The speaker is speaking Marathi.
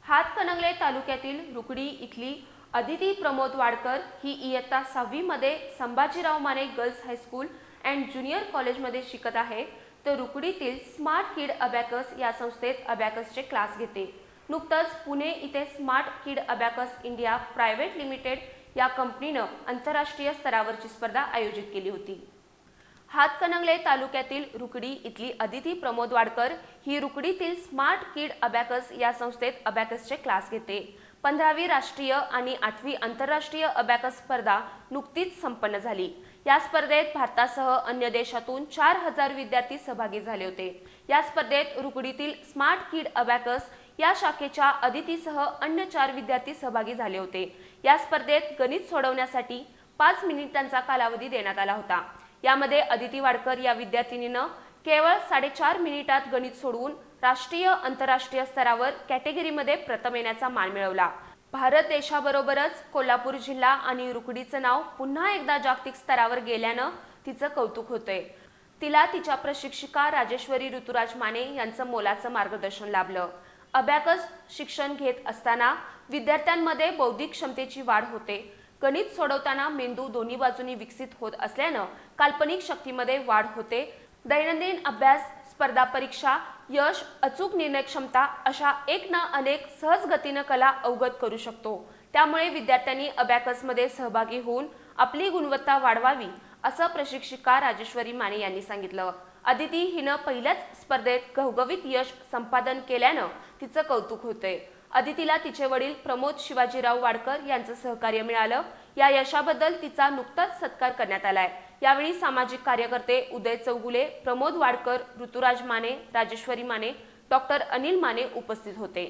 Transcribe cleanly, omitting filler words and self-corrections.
हातकणंगले तालुक्यातील रुकडी इथली अदिती प्रमोद वाडकर ही इयत्ता 6वी मध्ये Sambhajirao Mane girls high school and junior कॉलेजमध्ये शिकत आहे। तर रुकडीतील स्मार्ट किड अबॅकस या संस्थेत अबॅकसचे क्लास घेते। नुकतंच पुणे इथे स्मार्ट किड अबॅकस इंडिया प्रायव्हेट लिमिटेड या कंपनीनं आंतरराष्ट्रीय स्तरावरची स्पर्धा आयोजित केली होती। हातकणंगले तालुक्यातील रुकडी इथली अदिती प्रमोद वाडकर ही रुकडीतील स्मार्ट किड अबॅकस या संस्थेत अबॅकसचे क्लास घेते। 15वी राष्ट्रीय आणि 8वी आंतरराष्ट्रीय अबॅकस स्पर्धा नुकतीच संपन्न झाली। या स्पर्धेत भारतासह अन्य देशातून 4000 विद्यार्थी सहभागी झाले होते। या स्पर्धेत रुकडीतील स्मार्ट किड अबॅकस या शाखेच्या अदितीसह अन्य 4 विद्यार्थी सहभागी झाले होते। या स्पर्धेत गणित सोडवण्यासाठी 5 मिनिटांचा कालावधी देण्यात आला होता। यामध्ये अदिती वाडकर या विद्यार्थिनीनं केवळ 4.5 मिनिटात गणित सोडवून राष्ट्रीय आंतरराष्ट्रीय स्तरावर कॅटेगरीमध्ये प्रथम येण्याचा मान मिळवला। भारत देशाबरोबरच कोल्हापूर जिल्हा आणि रुकडीचं नाव पुन्हा एकदा जागतिक स्तरावर गेल्यानं तिचं कौतुक होतंय। तिला तिच्या प्रशिक्षिका राजेश्वरी ऋतुराज माने यांचं मोलाचं मार्गदर्शन लाभलं। अबॅकस शिक्षण घेत असताना विद्यार्थ्यांमध्ये बौद्धिक क्षमतेची वाढ होते। गणित सोडवताना मेंदू दोन्ही बाजूंनी विकसित होत असल्यानं काल्पनिक शक्तीमध्ये वाढ होते। दैनंदिन अभ्यास, स्पर्धा परीक्षा, यश, अचूक निर्णय क्षमता अशा एक ना अनेक सहज गतीनं कला अवगत करू शकतो। त्यामुळे विद्यार्थ्यांनी अबॅकसमध्ये सहभागी होऊन आपली गुणवत्ता वाढवावी असं प्रशिक्षिका राजेश्वरी माने यांनी सांगितलं। अदिती हिनं पहिल्याच स्पर्धेत घवघवीत यश संपादन केल्यानं तिचं कौतुक होतंय। अदितीला तिचे वडील प्रमोद शिवाजीराव वाडकर यांचं सहकार्य मिळालं। या यशाबद्दल तिचा नुकताच सत्कार करण्यात आलाय। यावेळी सामाजिक कार्यकर्ते उदय चौगुले, प्रमोद वाडकर, ऋतुराज माने, राजेश्वरी माने, डॉक्टर अनिल माने उपस्थित होते।